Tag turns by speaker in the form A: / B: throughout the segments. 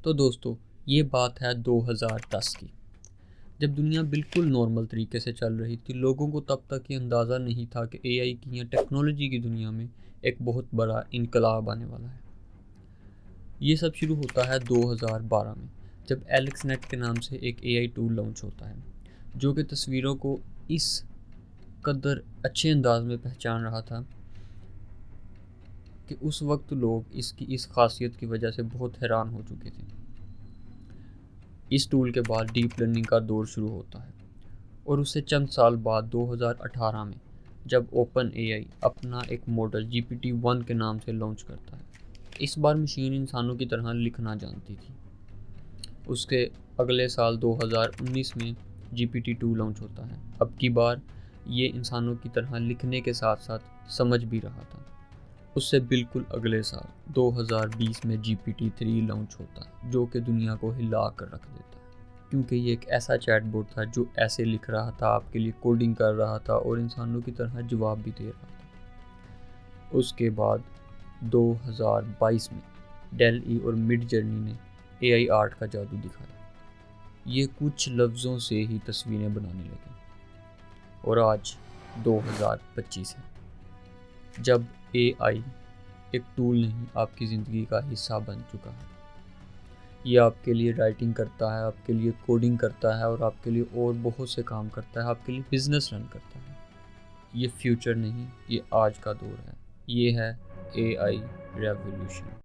A: तो दोस्तों, ये बात है 2010 की, जब दुनिया बिल्कुल नॉर्मल तरीके से चल रही थी। लोगों को तब तक ये अंदाज़ा नहीं था कि एआई की या टेक्नोलॉजी की दुनिया में एक बहुत बड़ा इनकलाब आने वाला है। ये सब शुरू होता है 2012 में, जब एलेक्सनेट के नाम से एक एआई टूल लॉन्च होता है, जो कि तस्वीरों को इस कदर अच्छे अंदाज में पहचान रहा था कि उस वक्त लोग इसकी इस खासियत की वजह से बहुत हैरान हो चुके थे। इस टूल के बाद डीप लर्निंग का दौर शुरू होता है और उससे चंद साल बाद 2018 में जब ओपन एआई अपना एक मॉडल GPT-1 के नाम से लॉन्च करता है। इस बार मशीन इंसानों की तरह लिखना जानती थी। उसके अगले साल 2019 में GPT-2 लॉन्च होता है। अब की बार ये इंसानों की तरह लिखने के साथ साथ समझ भी रहा था। उससे बिल्कुल अगले साल 2020 में GPT-3 लॉन्च होता है, जो कि दुनिया को हिला कर रख देता है, क्योंकि ये एक ऐसा चैटबॉट था जो ऐसे लिख रहा था, आपके लिए कोडिंग कर रहा था और इंसानों की तरह जवाब भी दे रहा था। उसके बाद 2022 में डेल-ई और मिड जर्नी ने एआई आर्ट का जादू दिखाया। ये कुछ लफ्ज़ों से ही तस्वीरें बनाने लगे और आज 2025 है, जब एआई एक टूल नहीं, आपकी ज़िंदगी का हिस्सा बन चुका है। ये आपके लिए राइटिंग करता है, आपके लिए कोडिंग करता है और आपके लिए और बहुत से काम करता है, आपके लिए बिजनेस रन करता है। ये फ्यूचर नहीं, ये आज का दौर है। ये है एआई रेवोल्यूशन।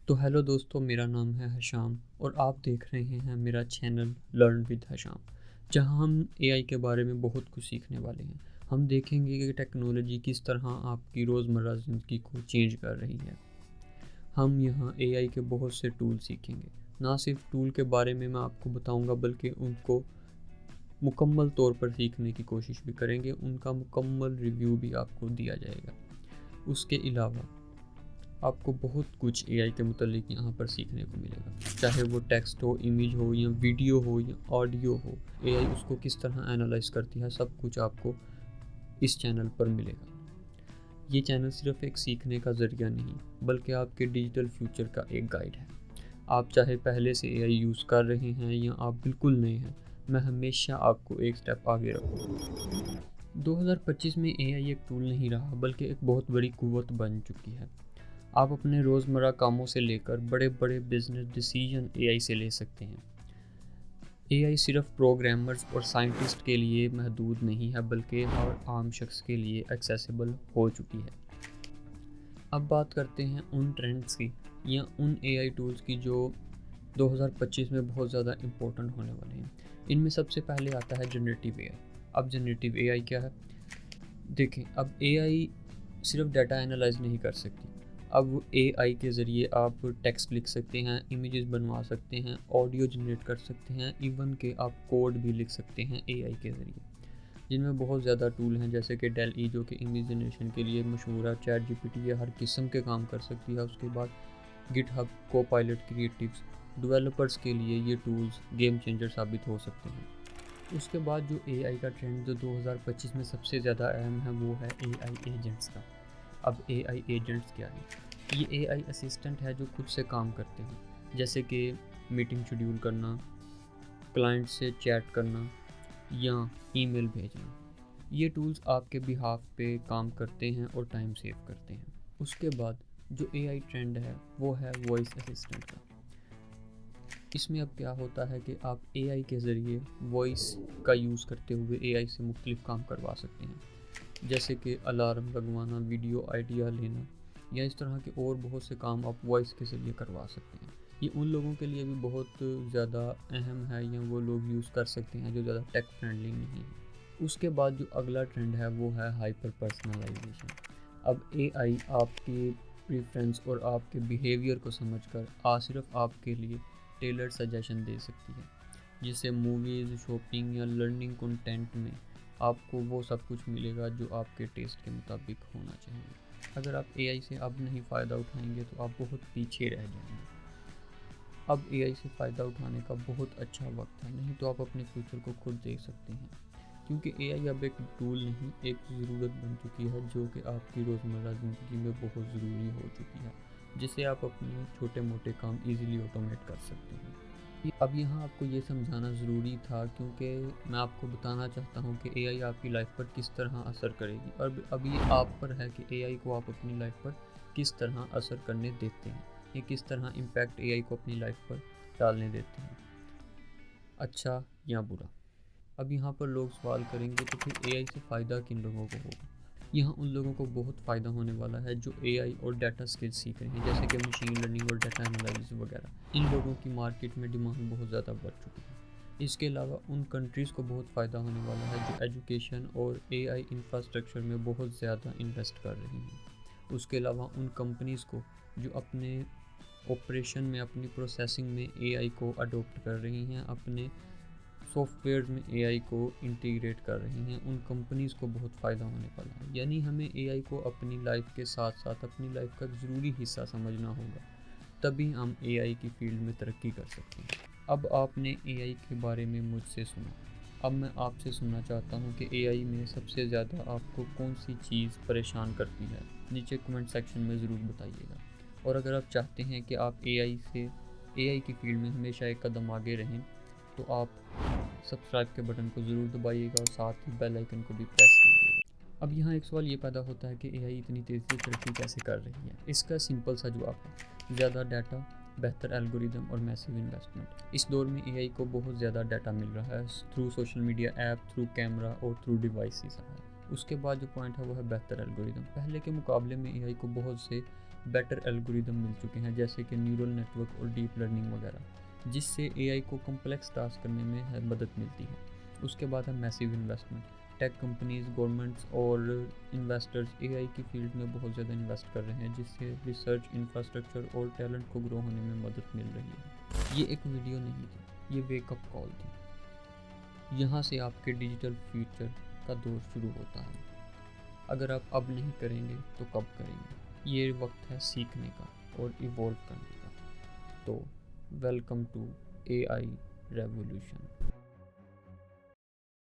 A: तो हेलो दोस्तों, मेरा नाम है हशाम और आप देख रहे हैं मेरा चैनल लर्न विद हशाम, जहां हम एआई के बारे में बहुत कुछ सीखने वाले हैं। हम देखेंगे कि टेक्नोलॉजी किस तरह आपकी रोज़मर्रा ज़िंदगी को चेंज कर रही है। हम यहाँ एआई के बहुत से टूल सीखेंगे। ना सिर्फ टूल के बारे में मैं आपको बताऊंगा, बल्कि उनको मुकम्मल तौर पर सीखने की कोशिश भी करेंगे। उनका मुकम्मल रिव्यू भी आपको दिया जाएगा। उसके अलावा आपको बहुत कुछ एआई के मुतालिक यहाँ पर सीखने को मिलेगा, चाहे वो टेक्स्ट हो, इमेज हो या वीडियो हो या ऑडियो हो। एआई उसको किस तरह एनालाइज करती है, सब कुछ आपको इस चैनल पर मिलेगा। ये चैनल सिर्फ एक सीखने का ज़रिया नहीं, बल्कि आपके डिजिटल फ्यूचर का एक गाइड है। आप चाहे पहले से एआई यूज़ कर रहे हैं या आप बिल्कुल नए हैं, मैं हमेशा आपको एक स्टेप आगे रखूँगा। 2025 में एआई एक टूल नहीं रहा, बल्कि एक बहुत बड़ी कुव्वत बन चुकी है। आप अपने रोज़मर्रा कामों से लेकर बड़े बड़े बिजनेस डिसीजन एआई से ले सकते हैं। एआई सिर्फ प्रोग्रामर्स और साइंटिस्ट के लिए महदूद नहीं है, बल्कि हर आम शख्स के लिए एक्सेसिबल हो चुकी है। अब बात करते हैं उन ट्रेंड्स की या उन एआई टूल्स की जो 2025 में बहुत ज़्यादा इम्पोर्टेंट होने वाले हैं। इनमें सबसे पहले आता है जनरेटिव एआई। अब जनरेटिव एआई क्या है? देखें, अब एआई सिर्फ डाटा एनालाइज नहीं कर सकती। अब एआई के ज़रिए आप टेक्स्ट लिख सकते हैं, इमेजेस बनवा सकते हैं, ऑडियो जनरेट कर सकते हैं, इवन के आप कोड भी लिख सकते हैं एआई के ज़रिए। जिनमें बहुत ज़्यादा टूल हैं, जैसे कि डेल-ई जो कि इमेज जनरेशन के लिए मशहूर है। चैट जीपीटी ये हर किस्म के काम कर सकती है। उसके बाद गिटहब, कोपायलट, क्रिएटिव्स, डेवलपर्स के लिए ये टूल्स गेम चेंजर साबित हो सकते हैं। उसके बाद जो एआई का ट्रेंड जो 2025 में सबसे ज़्यादा अहम है, वो है एआई एजेंट्स का। अब एआई एजेंट्स क्या है? ये एआई असिस्टेंट है जो खुद से काम करते हैं, जैसे कि मीटिंग शेड्यूल करना, क्लाइंट से चैट करना या ईमेल भेजना। ये टूल्स आपके बिहाफ पे काम करते हैं और टाइम सेव करते हैं। उसके बाद जो एआई ट्रेंड है वो है वॉइस असिस्टेंट का। इसमें अब क्या होता है कि आप एआई के ज़रिए वॉइस का यूज़ करते हुए एआई से मुख्तलिफ काम करवा सकते हैं, जैसे कि अलार्म लगवाना, वीडियो आइडिया लेना या इस तरह के और बहुत से काम आप वॉइस के ज़रिए करवा सकते हैं। ये उन लोगों के लिए भी बहुत ज़्यादा अहम है या वो लोग यूज़ कर सकते हैं जो ज़्यादा टेक फ्रेंडली नहीं है। उसके बाद जो अगला ट्रेंड है वो है हाइपर पर्सनलाइजेशन। अब एआई आपके प्रेफरेंस और आपके बिहेवियर को समझकर सिर्फ आपके लिए टेलर्ड सजेशन दे सकती है, जिससे मूवीज़, शॉपिंग या लर्निंग कंटेंट में आपको वो सब कुछ मिलेगा जो आपके टेस्ट के मुताबिक होना चाहिए। अगर आप एआई से अब नहीं फ़ायदा उठाएंगे तो आप बहुत पीछे रह जाएंगे। अब एआई से फ़ायदा उठाने का बहुत अच्छा वक्त है, नहीं तो आप अपने फ्यूचर को खुद देख सकते हैं। क्योंकि एआई अब एक टूल नहीं, एक ज़रूरत बन चुकी है जो कि आपकी रोज़मर्रा ज़िंदगी में बहुत ज़रूरी हो चुकी है, जिससे आप अपने छोटे मोटे काम ईज़िली ऑटोमेट कर सकते हैं। अब यहाँ आपको ये समझाना ज़रूरी था, क्योंकि मैं आपको बताना चाहता हूँ कि एआई आपकी लाइफ पर किस तरह असर करेगी, और अब ये आप पर है कि एआई को आप अपनी लाइफ पर किस तरह असर करने देते हैं, या किस तरह इम्पैक्ट एआई को अपनी लाइफ पर डालने देते हैं, अच्छा या बुरा। अब यहाँ पर लोग सवाल करेंगे तो फिर एआई से फ़ायदा किन लोगों को होगा। यहाँ उन लोगों को बहुत फ़ायदा होने वाला है जो एआई और डाटा स्किल्स सीख रहे हैं, जैसे कि मशीन लर्निंग और डाटा एनालिसिस वगैरह। इन लोगों की मार्केट में डिमांड बहुत ज़्यादा बढ़ चुकी है। इसके अलावा उन कंट्रीज़ को बहुत फ़ायदा होने वाला है जो एजुकेशन और एआई इंफ्रास्ट्रक्चर में बहुत ज़्यादा इन्वेस्ट कर रही हैं। उसके अलावा उन कंपनीज़ को जो अपने ऑपरेशन में, अपनी प्रोसेसिंग में एआई को अडोप्ट कर रही हैं, अपने सॉफ्टवेयर में एआई को इंटीग्रेट कर रही हैं, उन कंपनीज़ को बहुत फ़ायदा होने वाला है। यानी हमें एआई को अपनी लाइफ के साथ साथ अपनी लाइफ का एक ज़रूरी हिस्सा समझना होगा, तभी हम एआई की फील्ड में तरक्की कर सकते हैं। अब आपने एआई के बारे में मुझसे सुना, अब मैं आपसे सुनना चाहता हूँ कि एआई में सबसे ज़्यादा आपको कौन सी चीज़ परेशान करती है। नीचे कमेंट सेक्शन में ज़रूर बताइएगा। और अगर आप चाहते हैं कि आप एआई की फील्ड में हमेशा एक कदम आगे रहें, तो आप सब्सक्राइब के बटन को ज़रूर दबाइएगा और साथ ही बेल आइकन को भी प्रेस कीजिएगा। अब यहाँ एक सवाल ये पैदा होता है कि एआई इतनी तेज़ी से तरक्की कैसे कर रही है। इसका सिंपल सा जवाब है ज़्यादा डाटा, बेहतर एल्गोरिदम और मैसिव इन्वेस्टमेंट। इस दौर में एआई को बहुत ज़्यादा डाटा मिल रहा है through social media app, through camera और थ्रू डिवाइसेस है। उसके बाद जो पॉइंट है वो है बेहतर एल्गोरिदम। पहले के मुकाबले में एआई को बहुत से बेटर एल्गोरिदम मिल चुके हैं, जैसे कि न्यूरल नेटवर्क और डीप लर्निंग वगैरह, जिससे एआई को कॉम्प्लेक्स टास्क करने में मदद मिलती है। उसके बाद है massive investment. Tech companies, governments और इन्वेस्टर्स एआई की फील्ड में बहुत ज़्यादा इन्वेस्ट कर रहे हैं, जिससे रिसर्च, इंफ्रास्ट्रक्चर और टैलेंट को ग्रो होने में मदद मिल रही है। ये एक वीडियो नहीं थी, ये वेकअप कॉल थी। यहाँ से आपके डिजिटल फ्यूचर का दौर शुरू होता है। अगर आप अब नहीं करेंगे तो कब करेंगे। ये वक्त है सीखने का और इवॉल्व करने का। तो वेलकम टू एआई रेवोल्यूशन।